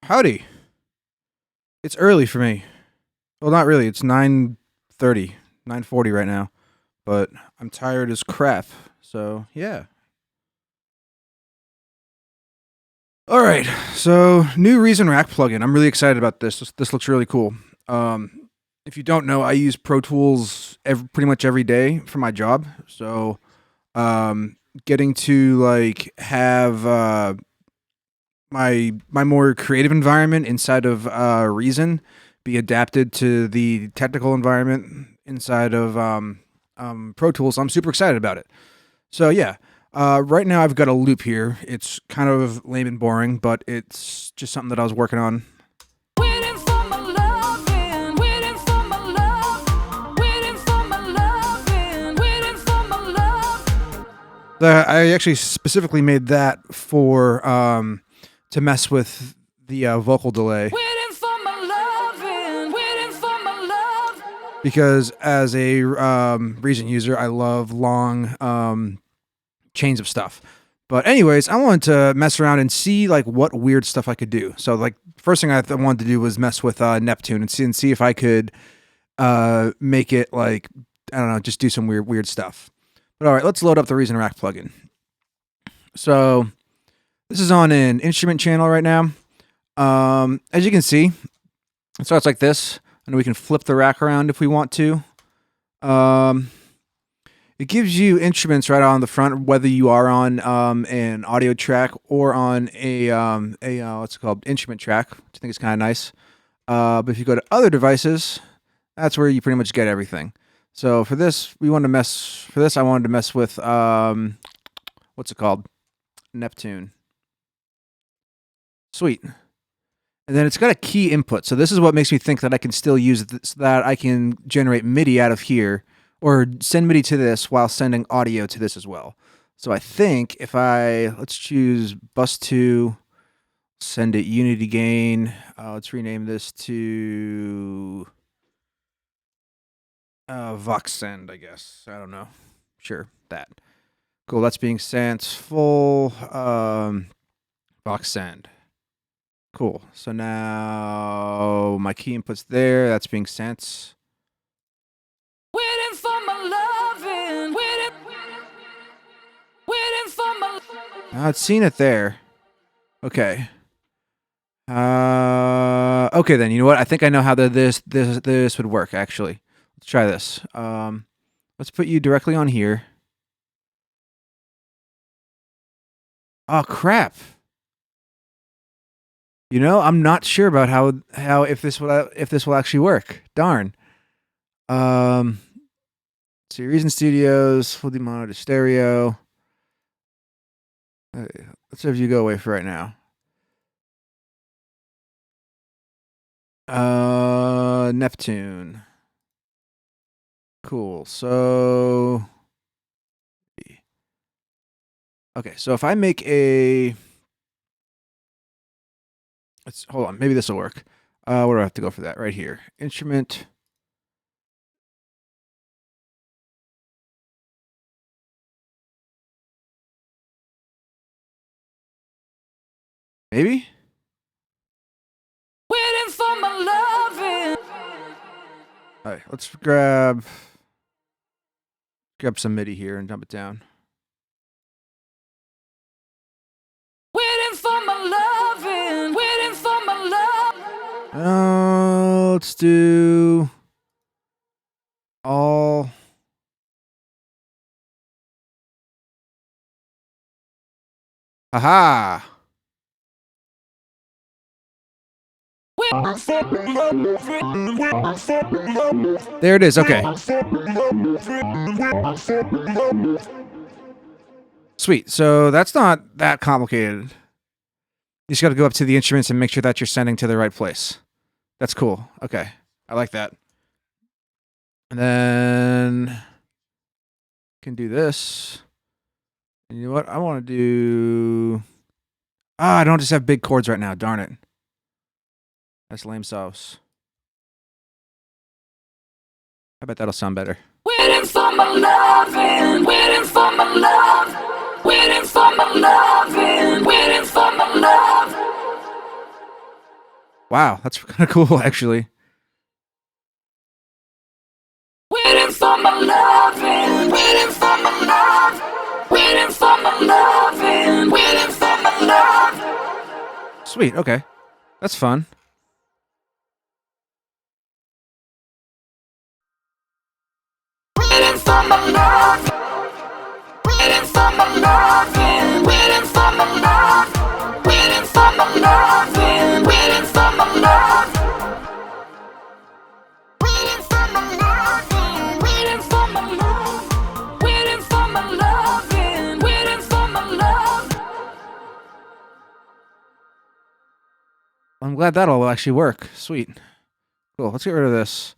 Howdy. It's early for me. Well, not really. It's 9:30, 9:40 right now. But I'm tired as crap. So, yeah. All right. So, new Reason Rack plugin. I'm really excited about this. This looks really cool. If you don't know, I use Pro Tools pretty much every day for my job. So, getting to like have my more creative environment inside of Reason be adapted to the technical environment inside of Pro Tools. I'm super excited about it. So yeah, right now I've got a loop here. It's kind of lame and boring, but it's just something that I was working on. I actually specifically made that for to mess with the vocal delay. Because as a Reason user, I love long chains of stuff. But anyways, I wanted to mess around and see like what weird stuff I could do. So like first thing I wanted to do was mess with Neptune and see if I could make it like, I don't know, just do some weird stuff. But all right, let's load up the Reason Rack plugin. So this is on an instrument channel right now. As you can see, it starts like this, and we can flip the rack around if we want to. It gives you instruments right on the front, whether you are on an audio track or on a what's it called, instrument track, which I think is kind of nice. But if you go to other devices, that's where you pretty much get everything. So for this, I wanted to mess with what's it called? Neptune. Sweet. And then it's got a key input. So this is what makes me think that I can still use this, that I can generate MIDI out of here or send MIDI to this while sending audio to this as well. So I think if let's choose bus 2, send it unity gain. Let's rename this to Vox send, I guess. I don't know. Sure, that. Cool, that's being sent full Vox send. Cool. So now my key input's there. That's being sent. Waiting for my loving. Waiting for my. It's seen it there. Okay. Okay then. You know what? I think I know how this would work. Actually, let's try this. Let's put you directly on here. Oh crap. You know, I'm not sure about how if this will actually work. Darn. So Reason Studios, full mono to stereo. Let's have you go away for right now. Neptune. Cool. So okay, so if I make a hold on, maybe this will work. Where do I have to go for that? Right here. Instrument. Maybe? Waiting for my loving. All right, let's grab some MIDI here and dump it down. Waiting for my loving. Waiting for my love. Let's do all. Aha! There it is. Okay. Sweet. So that's not that complicated. You just got to go up to the instruments and make sure that you're sending to the right place. That's cool. Okay. I like that. And then can do this. And you know what? I want to do. I don't just have big chords right now. Darn it. That's lame sauce. I bet that'll sound better. Waiting for my loving, waiting for my love, waiting for my loving, waiting for my love. Wow, that's kind of cool, actually. Waiting for my loving, waiting for my love, waiting for my loving, waiting for my love. Sweet. Okay, that's fun. Waiting for my love, waiting for my loving, waiting for my love, waiting for my loving, waiting for my love. Waiting for my loving, waiting for my love, waiting for my loving, waiting for my love. I'm glad that'll actually work. Sweet. Cool. Let's get rid of this.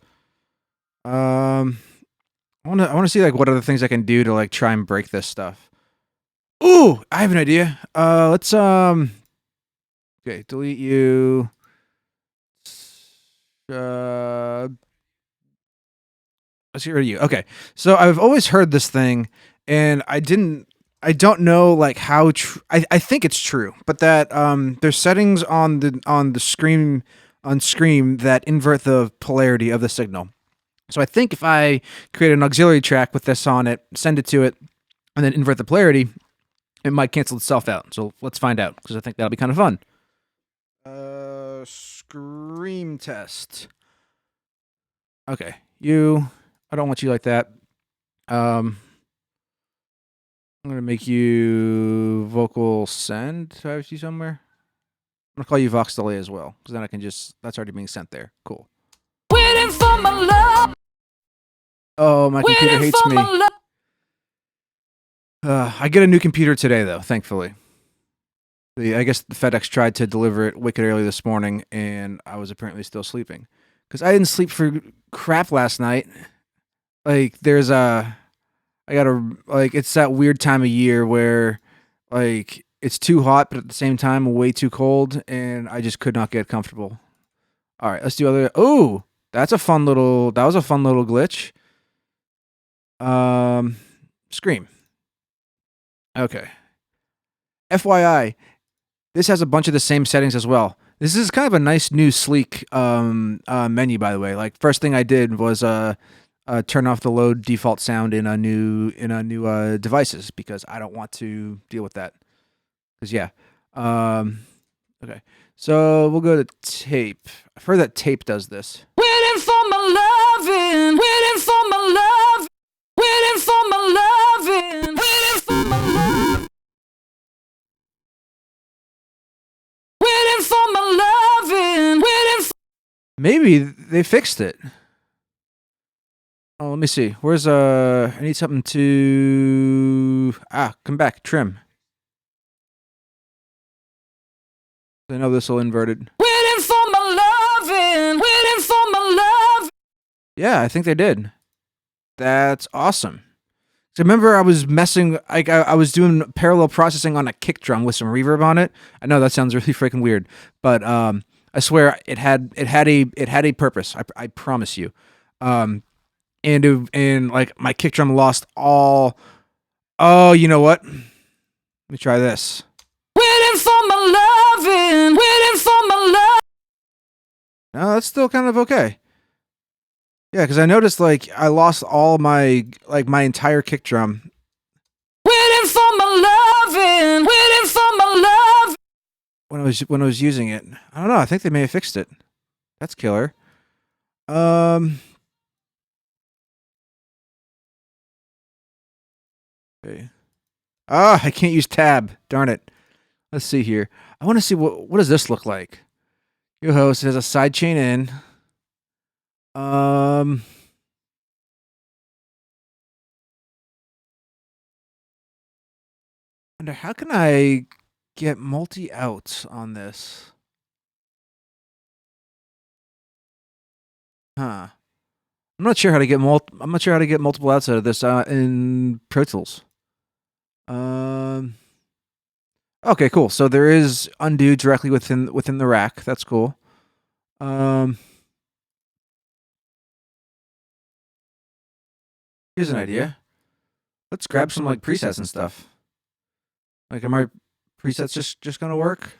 I want to see like what other things I can do to like try and break this stuff. Ooh, I have an idea. Let's okay, delete you. Uh, let's get rid of you. Okay, so I've always heard this thing, and I don't know like how true. I think it's true, but that there's settings on the screen on Scream that invert the polarity of the signal. So I think if I create an auxiliary track with this on it, send it to it, and then invert the polarity, it might cancel itself out. So let's find out, because I think that'll be kind of fun. Scream test. Okay, I don't want you like that. I'm gonna make you vocal send. Do I have you somewhere? I'm gonna call you Vox Delay as well, because then I can just, that's already being sent there. Cool. Waiting for my love. Oh, my computer Waiting hates for me. my love. I get a new computer today, though, thankfully. I guess the FedEx tried to deliver it wicked early this morning, and I was apparently still sleeping. Because I didn't sleep for crap last night. Like, it's that weird time of year where, like, it's too hot, but at the same time, way too cold, and I just could not get comfortable. All right, let's do other. Oh, that was a fun little glitch. Scream. Okay. FYI, this has a bunch of the same settings as well. This is kind of a nice new sleek menu, by the way. Like, first thing I did was turn off the load default sound in a new devices, because I don't want to deal with that. Because yeah, okay. So we'll go to tape. I've heard that tape does this. Waiting for my loving, waiting for my love, waiting for my loving, waiting for my love, waiting for my loving, waiting for. Maybe they fixed it. Oh, let me see. Where's I need something to come back, trim. I know this will inverted. Waiting for my loving, waiting for my love. Yeah, I think they did. That's awesome. So remember, I was messing, like I was doing parallel processing on a kick drum with some reverb on it. I know that sounds really freaking weird, but I swear it had a purpose. I promise you. And like my kick drum lost all. Oh, you know what? Let me try this. Waiting for my loving, waiting for my love. No, that's still kind of okay. Yeah, because I noticed like I lost all my entire kick drum. Waiting for my loving, waiting for my love. When I was using it. I don't know. I think they may have fixed it. That's killer. Okay. I can't use tab. Darn it. Let's see here. I want to see what does this look like. Your host has a sidechain in. Wonder how can I get multi outs on this? Huh. I'm not sure how to get multiple outs out of this in Pro Tools. Okay, cool. So there is undo directly within the rack. That's cool. Here's an idea. Let's grab some like presets and stuff. Like, are my presets just gonna work?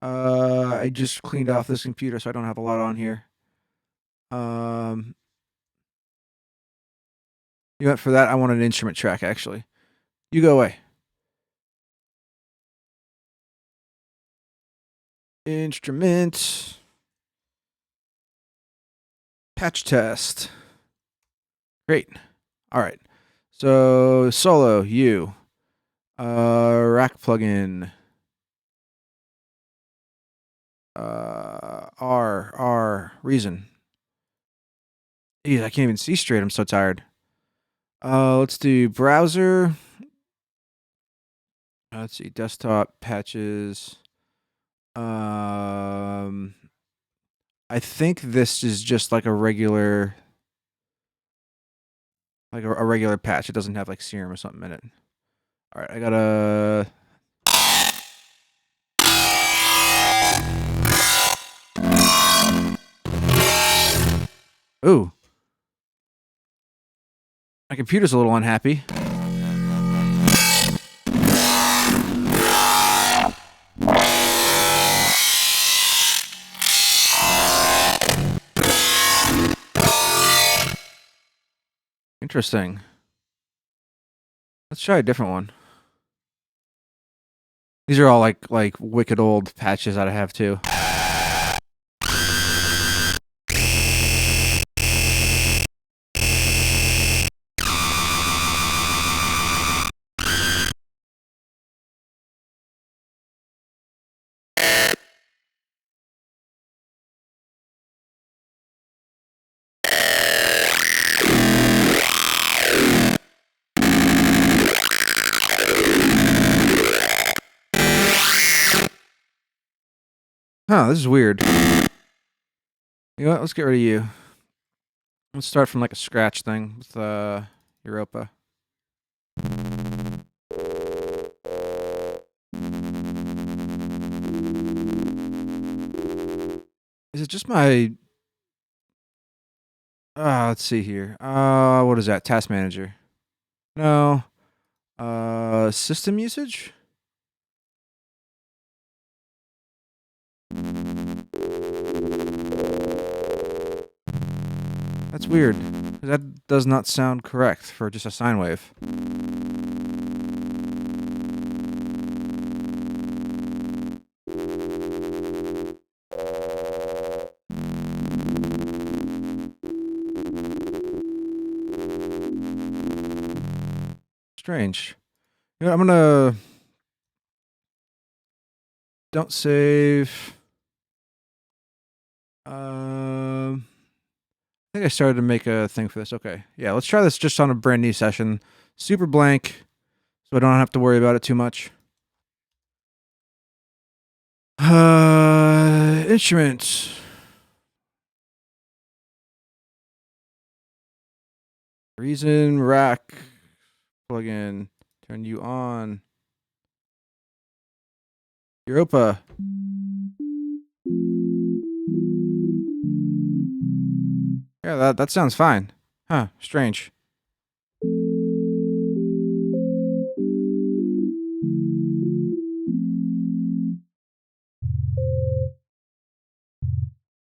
I just cleaned off this computer, so I don't have a lot on here. You know what, for that, I want an instrument track, actually. You go away. Instrument. Patch test. Great. All right. So, solo, you. Rack plugin. R, reason. Jeez, I can't even see straight. I'm so tired. Let's do browser. Let's see, desktop patches. I think this is just like a regular, a regular patch. It doesn't have like serum or something in it. All right, I gotta. Ooh. My computer's a little unhappy. Interesting. Let's try a different one. These are all like wicked old patches that I have too. Huh, this is weird. You know what? Let's get rid of you. Let's start from like a scratch thing with Europa. Is it just my... let's see here. What is that? Task manager. No. System usage? That's weird. That does not sound correct for just a sine wave. Strange. You know, I'm gonna... Don't save. I think I started to make a thing for this. Okay. Yeah, let's try this just on a brand new session. Super blank, so I don't have to worry about it too much. Instrument. Reason, rack, plugin, turn you on. Europa. Yeah, that sounds fine. Huh, strange.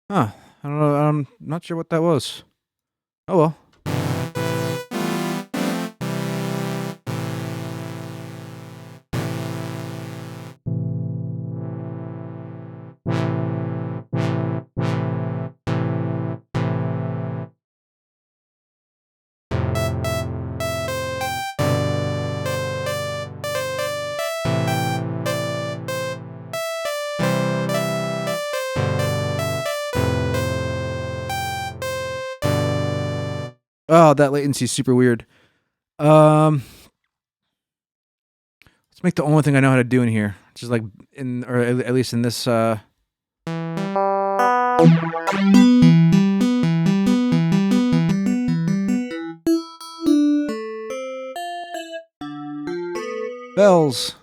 Huh, I don't know, I'm not sure what that was. Oh well. Oh, that latency is super weird. Let's make the only thing I know how to do in here, which is like or at least in this. Bells.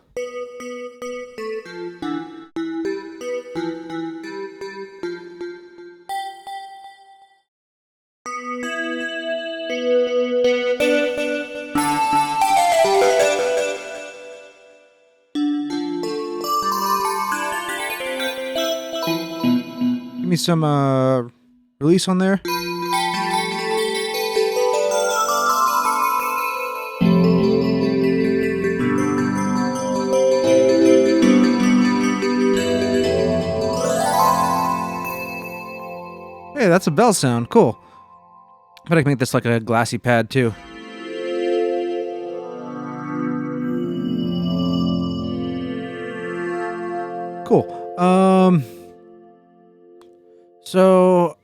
me some release on there. Hey, that's a bell sound. Cool. But I can make this like a glassy pad too. Cool. So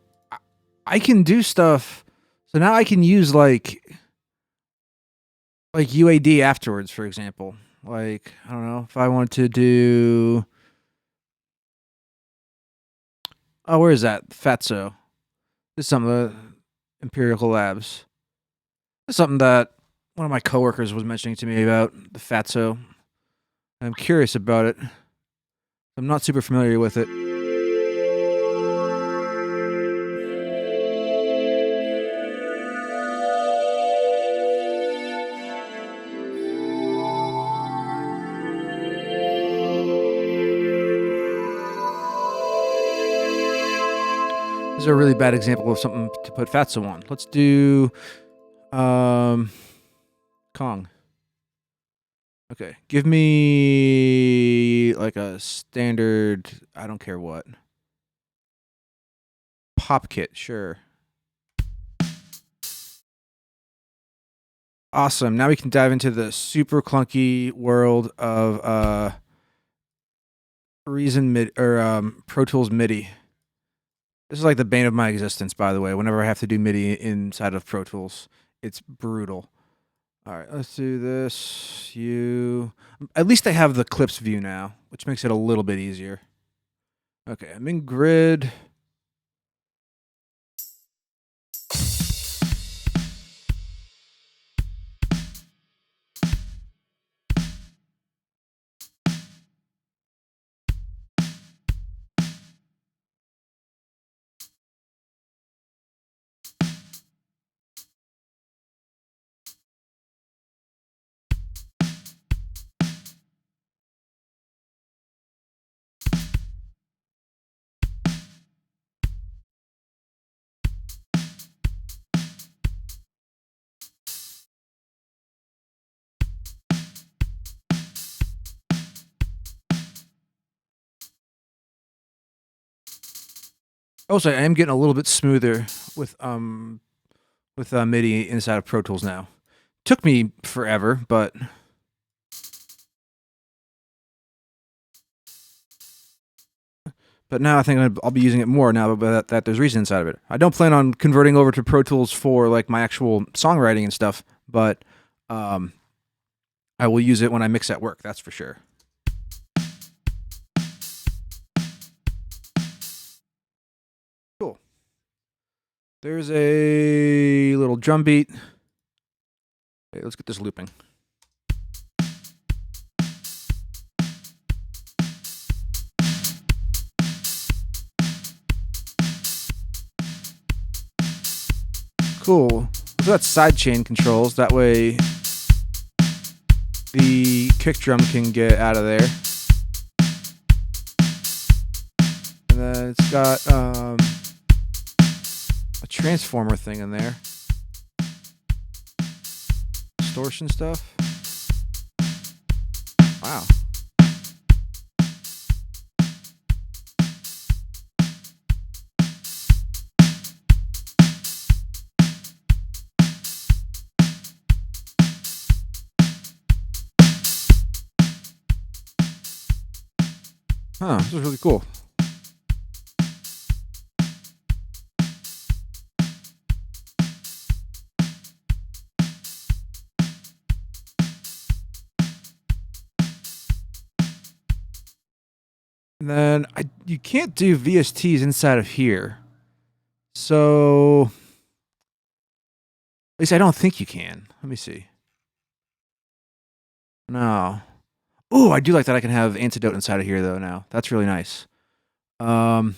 I can do stuff. So now I can use like UAD afterwards, for example. Like, I don't know, if I want to do... Oh, where is that? Fatso. This is something that Empirical Labs. This is something that one of my coworkers was mentioning to me about, the Fatso. I'm curious about it. I'm not super familiar with it. This is a really bad example of something to put Fatso on. Let's do Kong. Okay, give me like a standard, I don't care what. Pop kit, sure. Awesome. Now we can dive into the super clunky world of Reason MIDI or Pro Tools MIDI. This is like the bane of my existence, by the way. Whenever I have to do MIDI inside of Pro Tools, it's brutal. All right, let's do this. At least I have the clips view now, which makes it a little bit easier. Okay, I'm in grid. Also, I am getting a little bit smoother with MIDI inside of Pro Tools now. Took me forever, but now I think I'll be using it more now that there's Reason inside of it. I don't plan on converting over to Pro Tools for like my actual songwriting and stuff, but I will use it when I mix at work. That's for sure. Cool. There's a little drum beat. Okay, let's get this looping. Cool. So that's sidechain controls. That way the kick drum can get out of there. And then it's got a transformer thing in there. Distortion stuff. Wow. Huh, this is really cool. And then you can't do VSTs inside of here. So, at least I don't think you can. Let me see. No. Ooh, I do like that I can have Antidote inside of here, though, now. That's really nice. All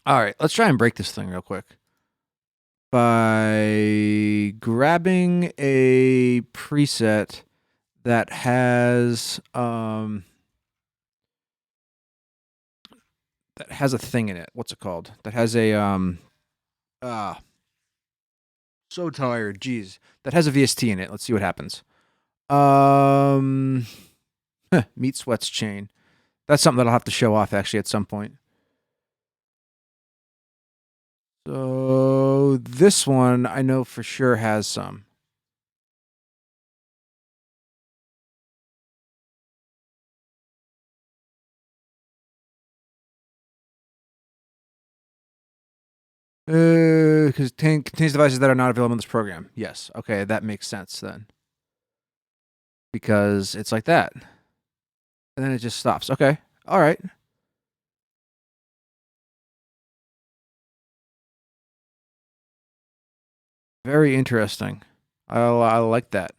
right, let's try and break this thing real quick. By grabbing a preset that has that has a thing in it. What's it called? That has a so tired. Jeez. That has a VST in it. Let's see what happens. Meat sweats chain. That's something that I'll have to show off actually at some point. So this one I know for sure has some. Because contains devices that are not available in this program. Yes. Okay, that makes sense then. Because it's like that. And then it just stops. Okay. All right. Very interesting. I like that.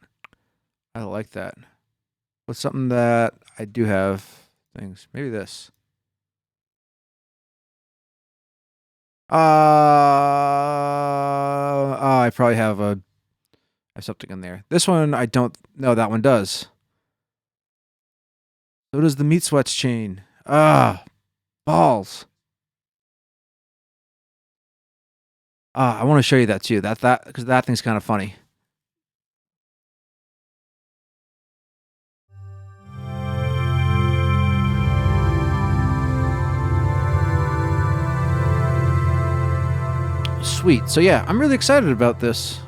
I like that. What's something that I do have things? Maybe this. I probably have something in there. This one I don't know. That one does. So does the meat sweats chain. Balls. I want to show you that too. That because that thing's kind of funny. Sweet. So yeah, I'm really excited about this.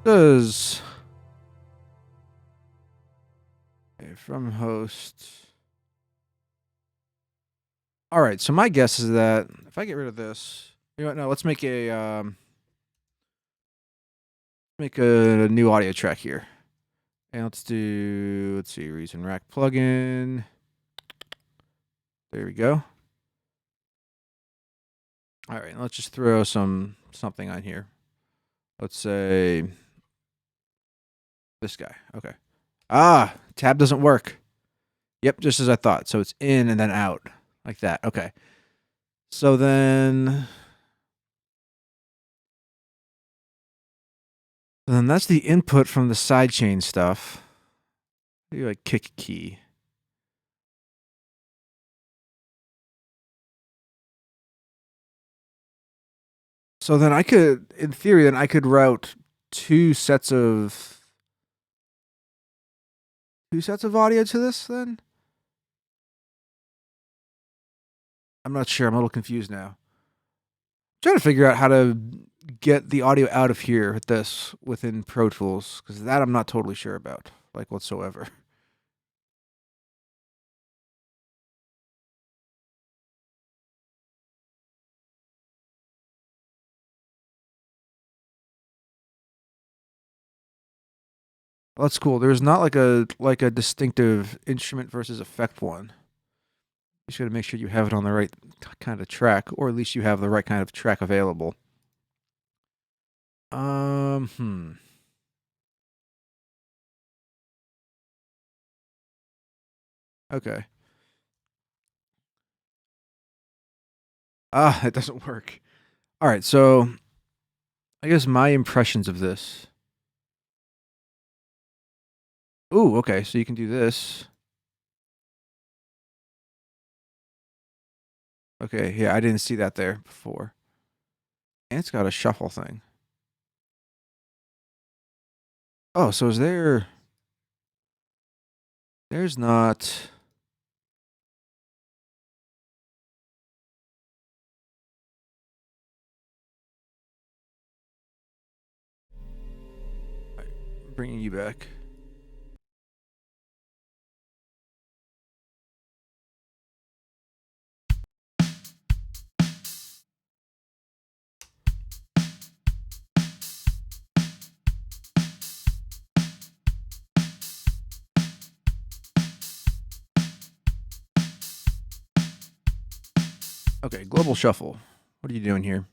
Does from host. All right. So my guess is that if I get rid of this, you know what? No, let's make a new audio track here, and let's see, Reason Rack plugin. There we go. All right, let's just throw something on here. Let's say this guy. Okay. Tab doesn't work. Yep, just as I thought. So it's in and then out like that. Okay. So then that's the input from the sidechain stuff. Do like kick key. So then I could, in theory, route two sets of audio to this then? I'm not sure. I'm a little confused now. I'm trying to figure out how to get the audio out of here with this within Pro Tools, because that I'm not totally sure about, like whatsoever. Well, that's cool. There's not like a distinctive instrument versus effect one. You just got to make sure you have it on the right kind of track, or at least you have the right kind of track available. Okay. It doesn't work. All right, so I guess my impressions of this. Ooh, okay, so you can do this. Okay, yeah, I didn't see that there before. And it's got a shuffle thing. Oh, so is there... There's not... Bringing you back. Okay, global shuffle. What are you doing here?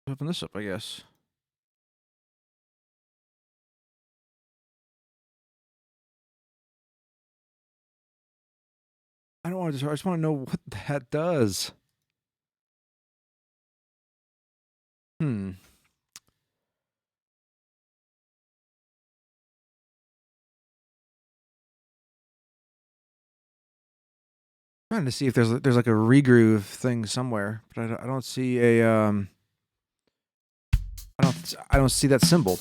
Open this up, I guess. I don't want to. I just want to know what that does. trying to see if there's like a regroove thing somewhere, but I don't see a I don't see that symbol.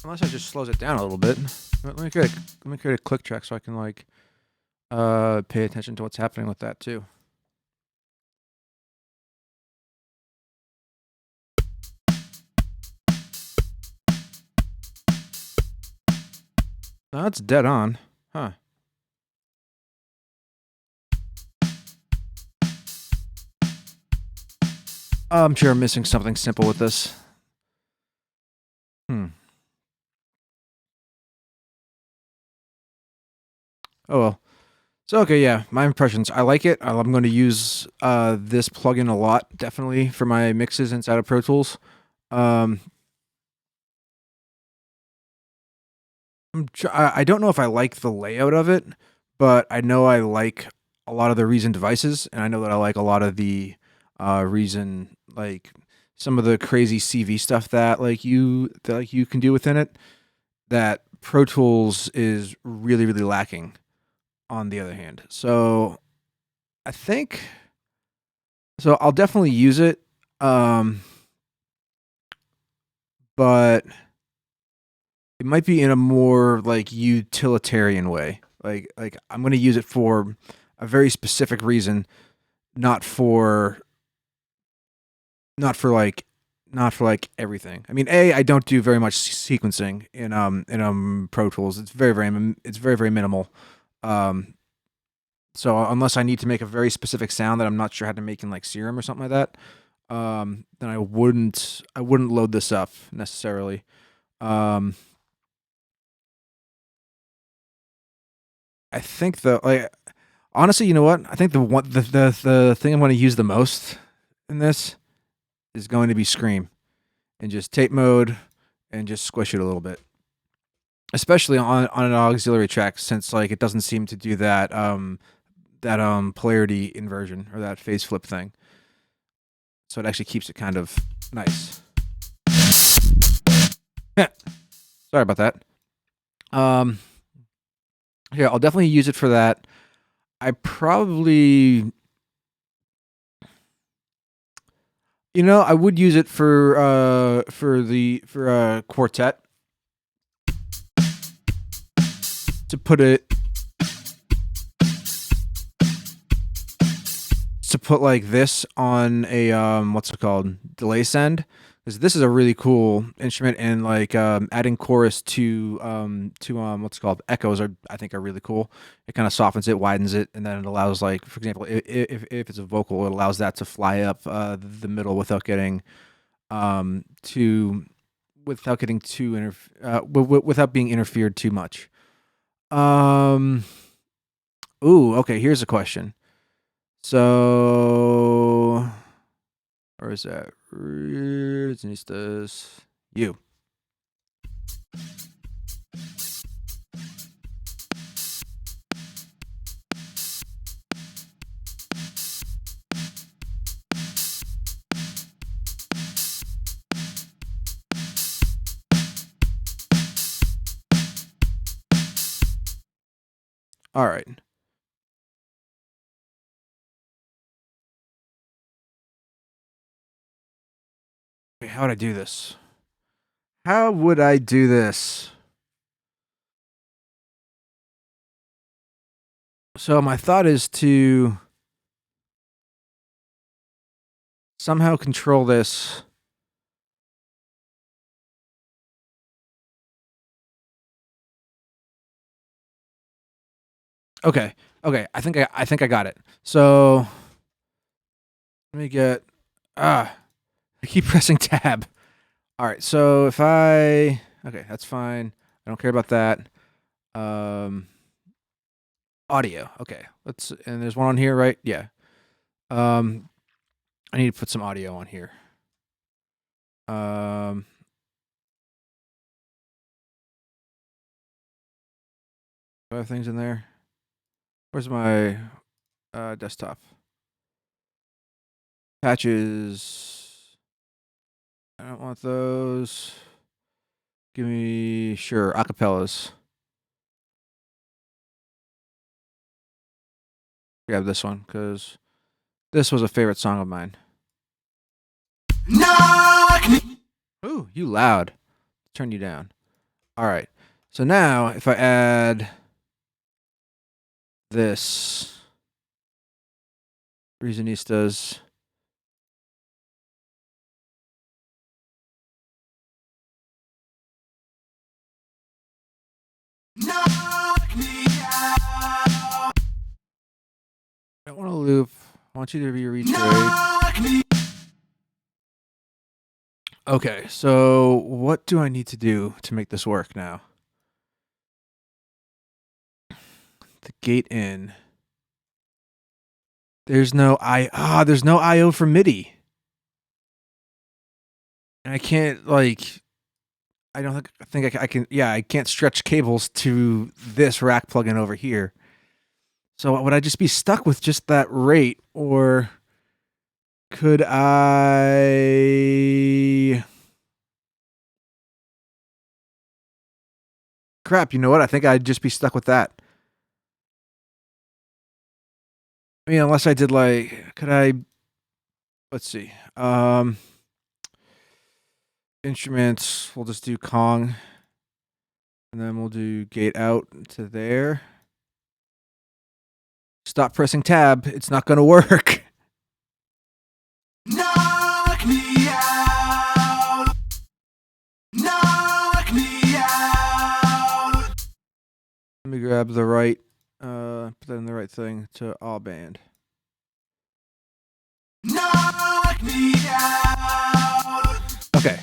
Unless it just slows it down a little bit. Let me create a click track so I can like pay attention to what's happening with that too. No, that's dead on. Huh. I'm sure I'm missing something simple with this. Oh well. So okay, yeah, my impressions. I like it. I'm going to use this plugin a lot, definitely for my mixes inside of Pro Tools. I don't know if I like the layout of it, but I know I like a lot of the Reason devices, and I know that I like a lot of the Reason, like some of the crazy CV stuff that you can do within it. That Pro Tools is really really lacking. On the other hand, so I think so. I'll definitely use it, but it might be in a more like utilitarian way. Like I'm going to use it for a very specific reason, not for not for like not for like everything. I mean, I don't do very much sequencing in Pro Tools. It's very minimal. Um, so unless I need to make a very specific sound that I'm not sure how to make in like Serum or something like that, then I wouldn't load this up necessarily. I think honestly, you know what? I think the thing I'm going to use the most in this is going to be Scream and just tape mode and just squish it a little bit, especially on an auxiliary track, since like it doesn't seem to do that polarity inversion or that phase flip thing. So it actually keeps it kind of nice. Sorry about that. Yeah, I'll definitely use it for that. I probably, I would use it for quartet to put it to put like this on a what's it called, delay send, because this is a really cool instrument, and like adding chorus to what's it called, echoes I think are really cool. It kind of softens it, widens it, and then it allows, like, for example, if it's a vocal, it allows that to fly up the middle without getting too without getting too without being interfered too much. Ooh, okay, here's a question. So, where is that? Reasonistas. You. All right. Okay, how would I do this? How would I do this? So my thought is to somehow control this. Okay. Okay. I think I got it. So let me get I keep pressing tab. All right. So if okay, that's fine. I don't care about that. Audio. Okay. And there's one on here, right? Yeah. I need to put some audio on here. Do I have things in there? Where's my desktop? Patches. I don't want those. Give me, sure, acapellas. Grab this one, because this was a favorite song of mine. Knock me. Ooh, you loud. Turn you down. All right. So now, if I add this, Reasonistas. Knock me out. I don't want to loop. I want you to be retrade. Knock me. Okay, so what do I need to do to make this work now? The gate in. There's no there's no IO for MIDI. And I can't I don't think I can I can't stretch cables to this rack plugin over here. So would I just be stuck with just that rate, or could I? Crap, you know what? I think I'd just be stuck with that. I mean, unless I did could I? Let's see. Instruments, we'll just do Kong, and then we'll do gate out to there. Stop pressing tab. It's not going to work. Knock me out. Knock me out. Let me grab the right, put that in the right thing to all band. Knock me out. Okay,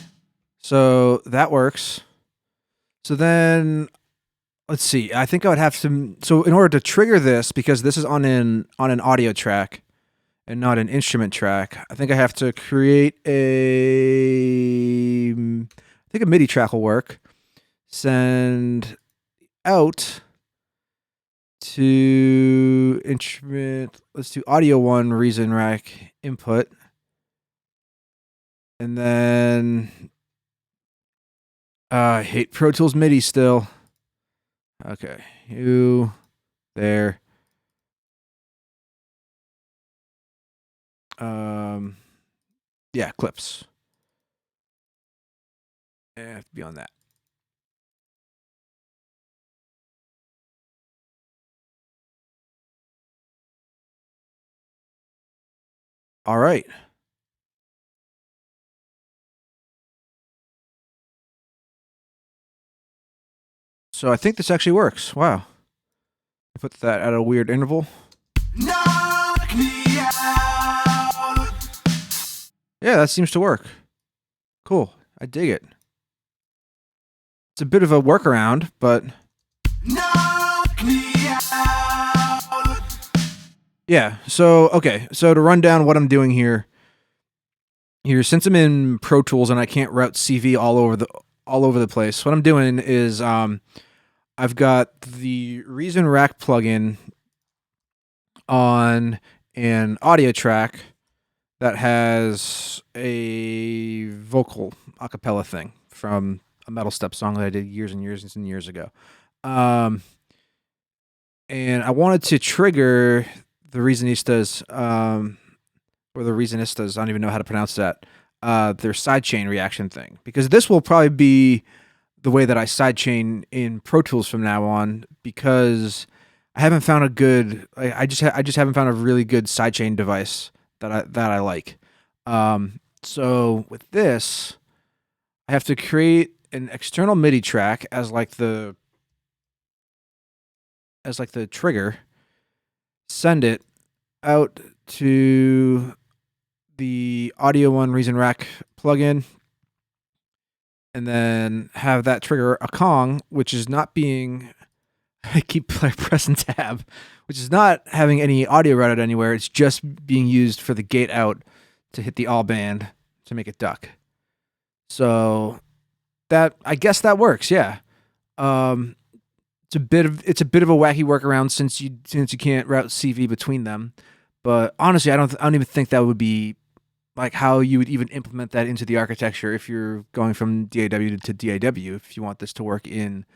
so that works. So then, let's see. I think I would have to. So in order to trigger this, because this is on an audio track and not an instrument track, I think I have to create I think a MIDI track will work. Send out to instrument. Let's do audio 1 reason rack input. And then I hate Pro Tools MIDI still. Okay, you there. Yeah, clips. I have to be on that. All right. So I think this actually works. Wow. I put that at a weird interval. Knock me out. Yeah, that seems to work. Cool. I dig it. It's a bit of a workaround, but Knock me out. yeah. So, okay. So to run down what I'm doing here, since I'm in Pro Tools and I can't route CV all over the place, what I'm doing is I've got the Reason Rack plugin on an audio track that has a vocal a cappella thing from a Metal Step song that I did years and years and years ago. And I wanted to trigger the Reasonistas, or the Reasonistas, I don't even know how to pronounce that, their sidechain reaction thing. Because this will probably be the way that I sidechain in Pro Tools from now on, because I haven't found a good, I just haven't found a really good sidechain device that I like. So with this, I have to create an external MIDI track as like the trigger, send it out to the Audio 1 Reason Rack plugin, and then have that trigger a Kong, which is not being, I keep pressing tab, which is not having any audio routed anywhere. It's just being used for the gate out to hit the all band to make it duck. So that, I guess that works. Yeah. It's a bit of a wacky workaround since you can't route CV between them. But honestly, I don't even think that would be like how you would even implement that into the architecture if you're going from DAW to DAW. If you want this to work in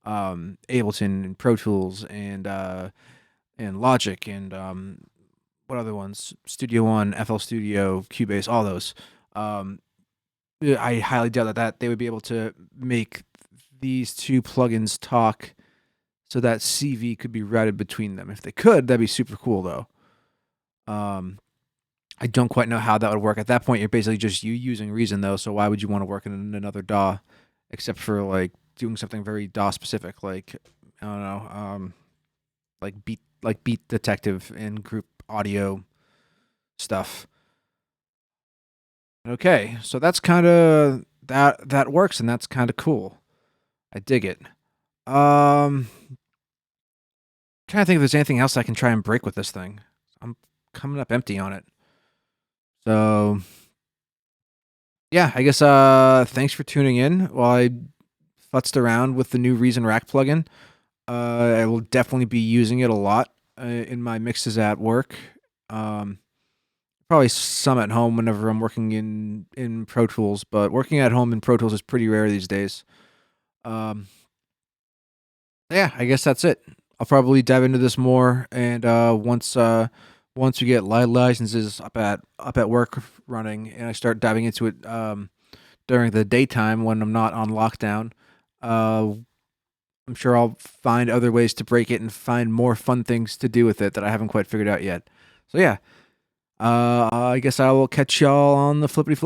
Ableton and Pro Tools and Logic and what other ones? Studio One, FL Studio, Cubase, all those. Um, I highly doubt that they would be able to make these two plugins talk so that CV could be routed between them. If they could, that'd be super cool though. I don't quite know how that would work. At that point, you're basically just you using Reason though. So why would you want to work in another DAW, except for like doing something very DAW specific, like I don't know, like beat detective and group audio stuff. Okay, so that's kind of that works, and that's kind of cool. I dig it. Trying to think if there's anything else I can try and break with this thing. I'm coming up empty on it. So yeah, I guess thanks for tuning in while I futzed around with the new Reason Rack plugin. I will definitely be using it a lot in my mixes at work. Probably some at home whenever I'm working in Pro Tools, but working at home in Pro Tools is pretty rare these days. Yeah, I guess that's it. I'll probably dive into this more, and once we get licenses up at work running, and I start diving into it during the daytime when I'm not on lockdown, I'm sure I'll find other ways to break it and find more fun things to do with it that I haven't quite figured out yet. So yeah, I guess I will catch y'all on the flippity flip.